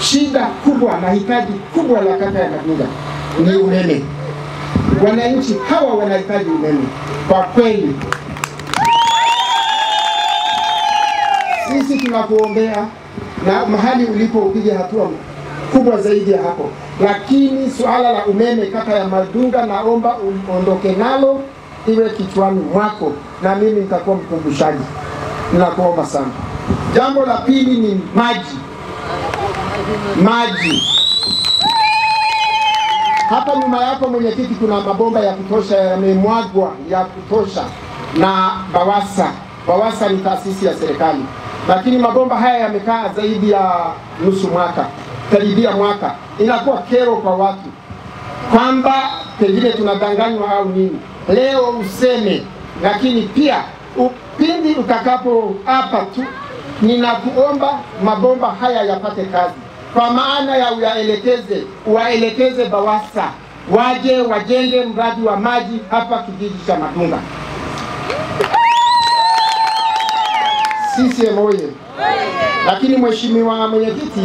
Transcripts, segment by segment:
shida kubwa na hitaji kubwa la kata ya Madunga ni umeme. Wananchi hawa wanahitaji umeme kwa kweli. Sisi tunakuombea na mahali ulipo upige hatua kubwa zaidi ya hapo, lakini suala la umeme kata ya Madunga naomba uondoke nalo, iwe kichwani mwako, na mimi nitakuwa mkumbushaji. Ninakuomba sana. Jambo la pili ni maji. Hapa nyuma yako mwenyekiti, kuna mabomba ya kutosha yamemwagwa ya kutosha na BAWASA. BAWASA ni taasisi ya serikali, lakini mabomba haya yamekaa zaidi ya nusu mwaka, karibia mwaka. Inakuwa kero kwa watu kwamba pengine tunadanganywa au nini. Leo useme, lakini pia pindi utakapo hapa tu, ninakuomba mabomba haya yapate kazi, kwa maana ya waelekeze BAWASA waje wajenge mradi wa maji hapa kijiji cha Madunga. CCM oye! Lakini mheshimiwa mwenyekiti,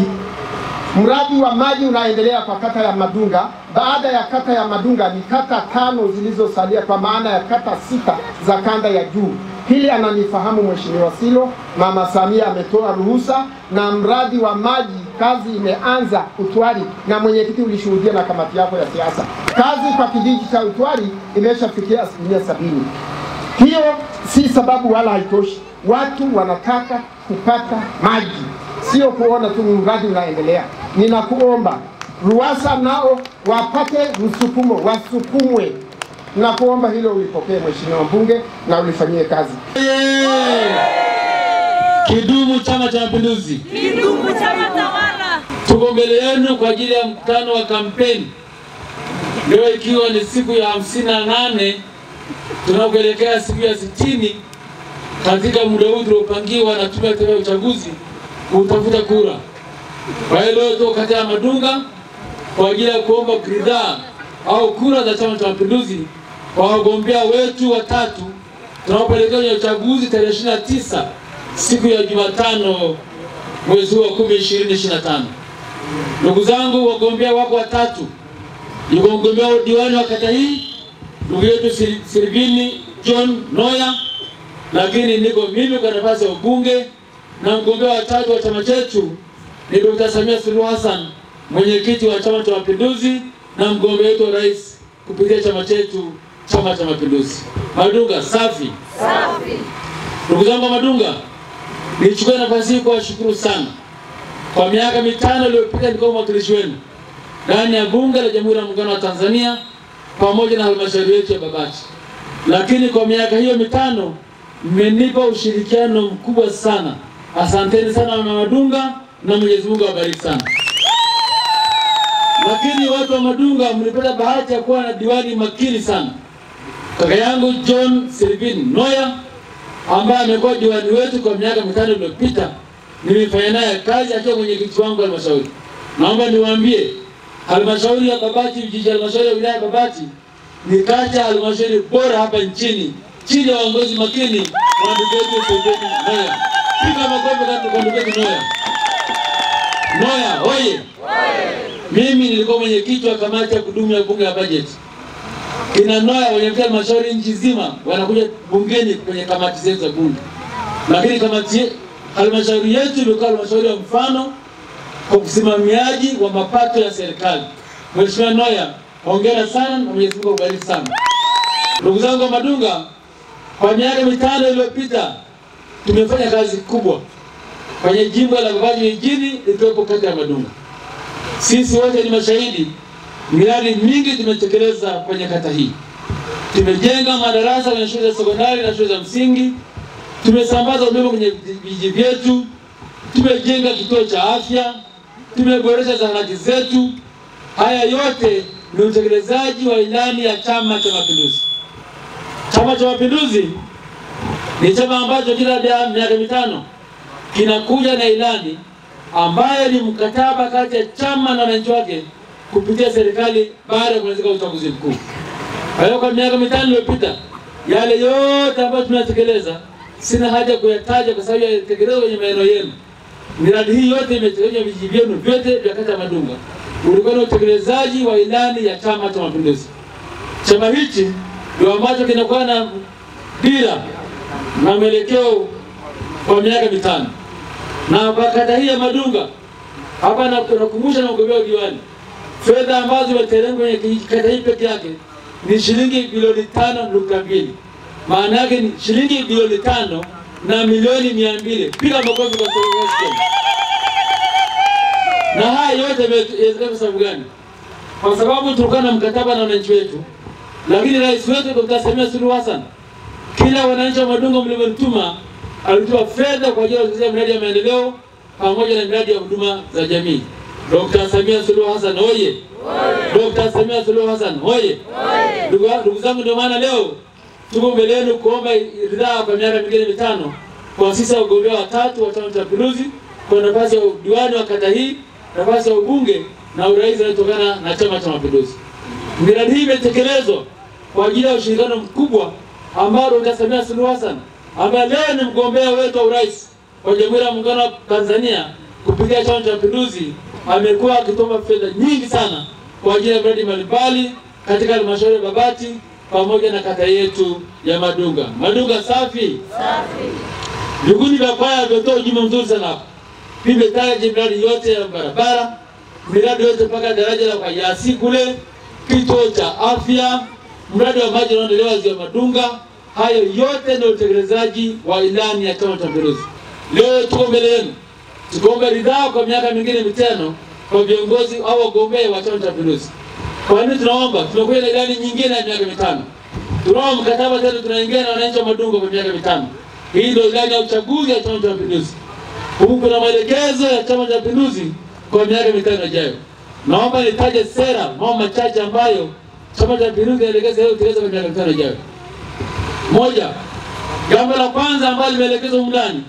mradi wa maji unaendelea kwa kata ya Madunga. Baada ya kata ya Madunga ni kata 5 zilizosalia, kwa maana ya kata 6 za kanda ya juu. Hili ananifahamu Mheshimiwa Silo. Mama Samia ametoa ruhusa na mradi wa maji kazi imeanza Utwari, na mwenyekiti ulishuhudia na kamati yako ya siasa. Kazi kwa kijiji cha Utwari imeshafikia 70%. Hiyo si sababu wala haitoshi. Watu wanataka kupata maji, sio kuona tu mradi unaendelea. Ninakuomba RUWASA nao wapate msukumo, wasukumwe. Nakuomba hilo ulipokee Mheshimiwa Mbunge na ulifanyie kazi. Kidumu Chama cha Mapinduzi! Kidumu chama tawala! Tuko mbele yenu kwa ajili ya mkutano wa kampeni. Leo ikiwa ni siku ya 58 tunapoelekea siku ya 60 katika muda huu tuliopangiwa na Tume ya Uchaguzi kutafuta kura. Kwa hiyo leo tuko kata ya Madunga kwa ajili ya kuomba ridhaa au kura za Chama cha Mapinduzi kwa wagombea wetu watatu tunapoelekea kwenye uchaguzi tarehe 29 siku ya Jumatano mwezi wa 10 2025. Ndugu zangu, wagombea wako watatu. Yuko mgombea wa diwani wa kata hii ndugu yetu Silvini John Noya, lakini niko mimi kwa nafasi ya ubunge, na mgombea wa tatu wa chama chetu ni Dr. Samia Suluhu Hassan, mwenyekiti wa Chama cha Mapinduzi na mgombea wetu wa rais kupitia chama chetu, Chama cha Mapinduzi. Madunga safi. Safi. Ndugu zangu Madunga, nichukue nafasi hii kuwashukuru sana. Kwa miaka 5 iliyopita nilikuwa mwakilishi wenu ndani ya Bunge la Jamhuri ya Muungano wa Tanzania pamoja na halmashauri yetu ya Babati. Lakini kwa miaka hiyo 5 mmenipa ushirikiano mkubwa sana. Asanteni sana Mama Madunga, na Mwenyezi Mungu awabariki sana. Lakini watu wa Madunga mlipata bahati ya kuwa na diwani makini sana. Kaka yangu John Silvini Noya ambaye amekuwa diwani wetu kwa miaka 5 iliyopita, nimefanya naye kazi akiwa mwenyekiti wangu wa halmashauri. Naomba niwaambie halmashauri ya Babati, vijiji halmashauri ya wilaya Babati ni kati ya halmashauri bora hapa nchini, chini ya uongozi makini wa ndugu yetu Silvini Noya. Piga makofi kwa ndugu yetu Noya. Noya oye! Mimi nilikuwa mwenyekiti wa kamati ya kudumu ya bunge ya bajeti. Kina Noya wenyekiti halmashauri nchi nzima wanakuja bungeni kwenye kamati zetu za bunge. Lakini kamati halmashauri yetu ilikuwa halmashauri ya mfano kwa usimamiaji wa mapato ya serikali. Mheshimiwa Noya, hongera sana na Mwenyezi Mungu akubariki sana. Ndugu zangu wa Madunga, kwa miaka 5 iliyopita tumefanya kazi kubwa kwenye jimbo la Babati mjini ikiwepo kata ya Madunga. Sisi wote ni mashahidi, miradi mingi tumetekeleza kwenye kata hii. Tumejenga madarasa kwenye shule za sekondari na shule za msingi, tumesambaza umeme kwenye vijiji vyetu, tumejenga kituo cha afya, tumeboresha zahanati zetu. Haya yote ni utekelezaji wa ilani ya Chama cha Mapinduzi. Chama cha Mapinduzi ni chama ambacho kila miaka 5 kinakuja na ilani ambayo ni mkataba kati ya chama na wananchi wake kupitia serikali baada ya kumalizika uchaguzi mkuu. Kwa hiyo kwa miaka 5 iliyopita yale yote ambayo tunatekeleza sina haja kuyataja kwa sababu yatekelezwa kwenye maeneo yenu. miradi hii yote imetekelezwa vijiji vyenu vyote vya kata Madunga. Ulikuwa na utekelezaji wa ilani ya Chama cha Mapinduzi. Chama hichi ndio ambacho kinakuwa na dira na mwelekeo kwa miaka 5. Na kwa kata hii ya Madunga, hapa nakumbusha na mgombea diwani, fedha ambazo zimeteremka kwenye kata hii peke yake ni shilingi bilioni 5.2. Maana yake ni shilingi bilioni 5 na milioni 200. Piga makofi kwa serikali. Na haya yote yamewezekana sababu gani? Kwa sababu tulikuwa na mkataba na wananchi wetu. Lakini rais wetu Dr. Samia Suluhu Hassan, kila wananchi wa Madunga mlivyotuma, alitoa fedha kwa ajili ya kutekeleza miradi ya maendeleo pamoja na miradi ya huduma za jamii. Dr. Samia Suluhu Hassan oye! Dr. Samia Suluhu Hassan oye! Ndugu zangu, ndio maana leo tuko mbele yenu kuomba ridhaa kwa miaka mingine 5 kwa sisi wagombea watatu wa Chama cha Mapinduzi kwa nafasi ya diwani wa kata hii, nafasi ya ubunge na urais unatokana na Chama cha Mapinduzi. Miradi hii imetekelezwa kwa ajili ya ushirikiano mkubwa ambao Dr. Samia Suluhu Hassan ambaye leo ni mgombea wetu wa urais wa Jamhuri ya Muungano wa Tanzania kupitia Chama cha Mapinduzi amekuwa akitoa fedha nyingi sana kwa ajili ya miradi mbalimbali katika halmashauri ya Babati pamoja na kata yetu ya Madunga. Madunga safi. Safi. Vikundi vya kwaya vyotoa ujumbe mzuri sana hapa. Vimetaja miradi yote ya barabara, miradi yote mpaka daraja la Kayasi kule, kituo cha afya, mradi wa maji unaoendelewa Ziwa Madunga. Hayo yote ndio utekelezaji wa ilani ya Chama cha Mapinduzi. Leo tuko mbele yenu, tukombe ridhaa kwa miaka mingine 5 kwa viongozi au wagombea wa Chama cha Mapinduzi. Kwa nini tunaomba? Tunakuwa na ilani nyingine ya miaka 5. Tunaomba mkataba tena tunaingia na wananchi wa Madunga kwa miaka 5. Hii ndio ilani ya uchaguzi ya Chama cha Mapinduzi. Huku kuna maelekezo ya Chama cha Mapinduzi kwa miaka 5 ijayo. Naomba nitaje sera mambo machache ambayo Chama cha Mapinduzi kinaelekeza leo kutekeleza kwa miaka 5 ijayo. Moja, jambo la kwanza ambalo limeelekezwa ndani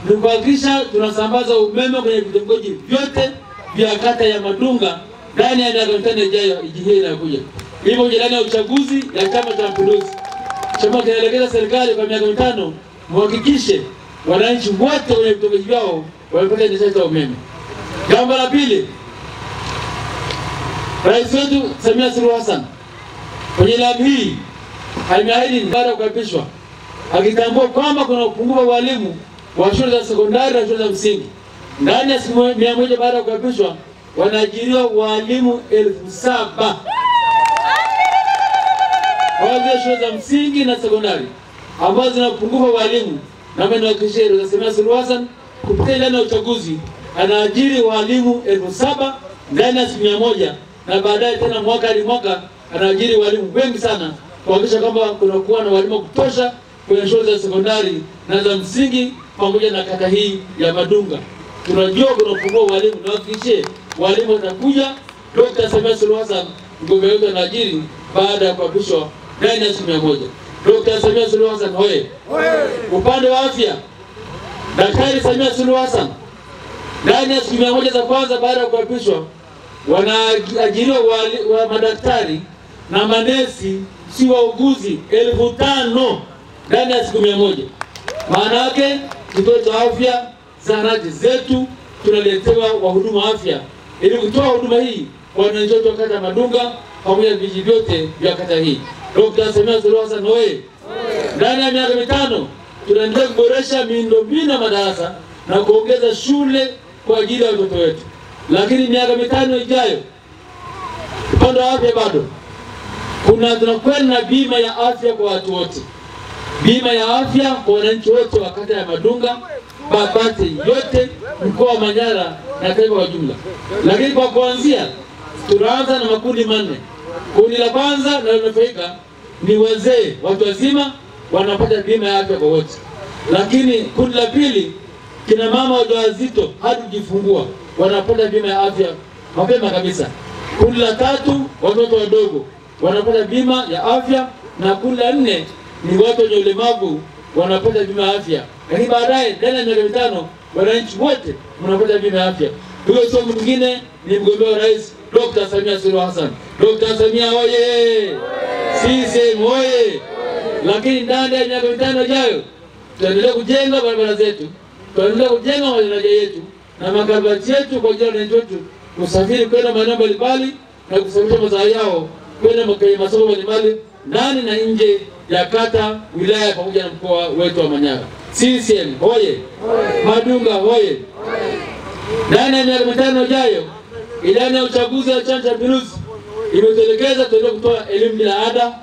ni kuhakikisha tunasambaza umeme kwenye vitongoji vyote vya kata ya Madunga ndani ya miaka 5 ijayo hii inakuja. Hivyo ndani ya uchaguzi ya Chama cha Mapinduzi, chama kinaelekeza serikali kwa miaka 5 muhakikishe wananchi wote kwenye vitongoji vyao wanapata nishati ya umeme. Jambo la pili, rais wetu Samia Suluhu Hassan kwenye ilani hii alimeahidi baada ya kuapishwa, akitambua kwamba kuna upungufu wa walimu wa shule za sekondari na shule za msingi. Ndani ya siku 100 baada ya kuapishwa wanaajiriwa walimu 7,000 kwa shule za msingi na sekondari ambazo zina upungufu wa walimu. Na mimi nahakikishia Dr. Samia Suluhu Hassan kupitia ilani ya uchaguzi anaajiri walimu 7,000 ndani ya siku 100, na baadaye tena mwaka hadi mwaka anaajiri walimu wengi sana kuhakikisha kwamba kunakuwa na walimu kutosha kwenye shule za sekondari na za msingi pamoja na kata hii ya Madunga. Tunajua kuna upungufu wa walimu, na hakikishie walimu watakuja. Dr. Samia Suluhu Hassan mgombea wetu anaajiri baada ya kuapishwa ndani ya siku 100. Dr. Samia Suluhu Hassan hoye! Upande wa afya, Daktari Samia Suluhu Hassan ndani ya siku 100 za kwanza baada ya kuapishwa wanaajiriwa wa madaktari na manesi si wauguzi 5,000 ndani ya siku 100. Maana yake kituo cha afya, zahanati zetu tunaletewa wahudumu wa afya ili kutoa huduma hii kwa wananchi wa kata Madunga pamoja na vijiji vyote vya kata hii. Dr. Samia Suluhu Hassan hoye! Ndani ya miaka 5 tunaendelea kuboresha miundombinu ya madarasa na kuongeza shule kwa ajili ya watoto wetu. Lakini miaka 5 ijayo upande wa afya bado tunakwenda na bima ya afya kwa watu wote. Bima ya afya kwa wananchi wote wa kata ya Madunga, Babati yote, mkoa wa Manyara na taifa kwa jumla. Lakini kwa kuanzia tunaanza na makundi 4. Kundi la kwanza na limefaika ni wazee, watu wazima wanapata bima ya afya kwa wote. Lakini kundi la pili, kina mama wajawazito hadi kujifungua wanapata bima ya afya mapema kabisa. Kundi la 3, watoto wadogo wanapata bima ya afya, na kundi la 4 ni watu wenye ulemavu wanapata bima ya afya. Lakini baadaye ndani ya miaka 5 wananchi wote wanapata bima ya afya. Huyo sio mwingine ni mgombea wa rais Dr. Samia Suluhu Hassan. Dr. Samia hoye! Sisi hoye! Lakini ndani ya miaka 5 ijayo tutaendelea kujenga barabara zetu, tutaendelea kujenga madaraja yetu, na makarabati yetu kwa ajili ya wananchi wetu kusafiri kwenda maeneo mbalimbali na kusafirisha mazao yao kwenda kwenye masoko mbalimbali ndani na nje ya kata, wilaya pamoja na mkoa wetu wa Manyara. CCM hoye! Madunga hoye! Ndani ya miaka 5 ijayo, ilani ya uchaguzi ya Chama cha Mapinduzi imetuelekeza tuendelee kutoa elimu bila ada,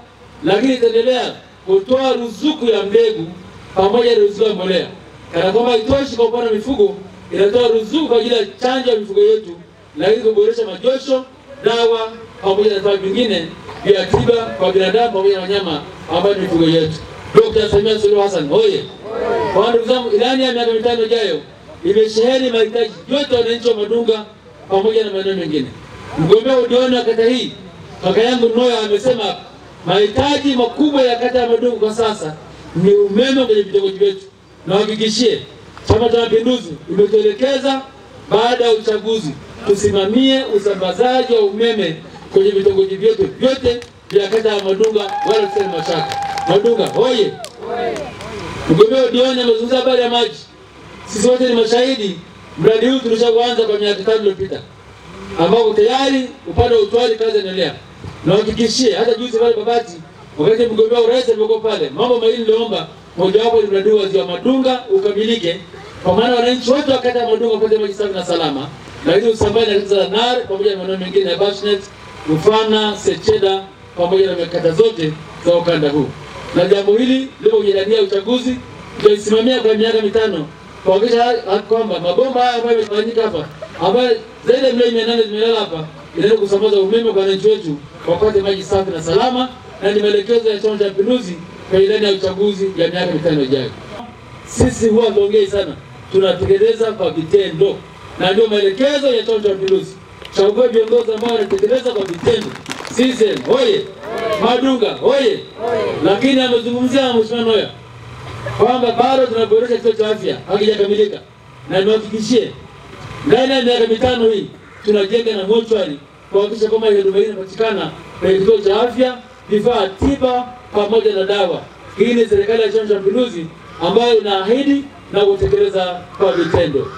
lakini itaendelea kutoa ruzuku ya mbegu pamoja na ruzuku ya mbolea. Kana kwamba itoshi kwa upande wa mifugo, inatoa ruzuku kwa ajili ya chanjo ya mifugo yetu, lakini kuboresha majosho, dawa pamoja na vifaa vingine vya tiba kwa binadamu pamoja na wanyama ambao ni mifugo yetu. Dr. Samia Suluhu Hassan hoye! Kwa ndugu zangu, ilani ya miaka 5 ijayo imesheheni mahitaji yote ya wananchi wa Madunga pamoja na maeneo mengine. Mgombea udiwani wa kata hii, kaka yangu Noya, amesema mahitaji makubwa ya kata ya Madunga kwa sasa ni umeme kwenye vitongoji vyetu. Na hakikishie Chama cha Mapinduzi imetuelekeza baada ya uchaguzi tusimamie usambazaji wa umeme kwenye vitongoji vyetu vyote vya kata ya Madunga, wala tuseme mashaka. Madunga hoye! Mgombea udiwani amezungumza habari ya maji. Sisi wote ni mashahidi, mradi huu tulishaanza kwa miaka 5 iliyopita, ambao tayari upande wa utoaji kazi inaendelea. Na hakikishie hata juzi pale Babati, wakati mgombea urais alikuwa pale, mambo mawili niliomba, mojawapo ni mradi wa Ziwa Madunga ukamilike, kwa maana wananchi wote wa kata ya Madunga wapate maji safi na salama, lakini usambazaji na kata za NAR pamoja na maeneo mengine ya Bashnet, Ufana, Secheda pamoja na kata zote za ukanda huu. Na jambo hili lipo kwenye ilani ya uchaguzi, tutaisimamia kwa miaka 5 kuhakikisha kwamba mabomba haya ambayo yamefanyika hapa, ambayo zaidi ya milioni 800 zimelala hapa, inaenda kusambaza umeme kwa wananchi wetu wapate maji safi na salama, na ni maelekezo ya Chama cha Mapinduzi kwa ilani ya uchaguzi ya miaka 5 ijayo. Sisi huwa tuongei sana, tunatekeleza kwa vitendo, na ndio maelekezo ya Chama cha Mapinduzi. Chagua viongozi ambao wanatekeleza kwa vitendo. CCM hoye! Madunga hoye! Lakini amezungumzia Mheshimiwa Noya kwamba bado tunaboresha kituo cha afya, hakijakamilika, na niwahakikishie ndani ya miaka 5 hii tunajenga na mochwari kuhakikisha kwamba huduma hii inapatikana kwenye kituo cha afya, vifaa tiba pamoja na dawa. Hii ni serikali ya Chama cha Mapinduzi ambayo inaahidi na kutekeleza kwa vitendo.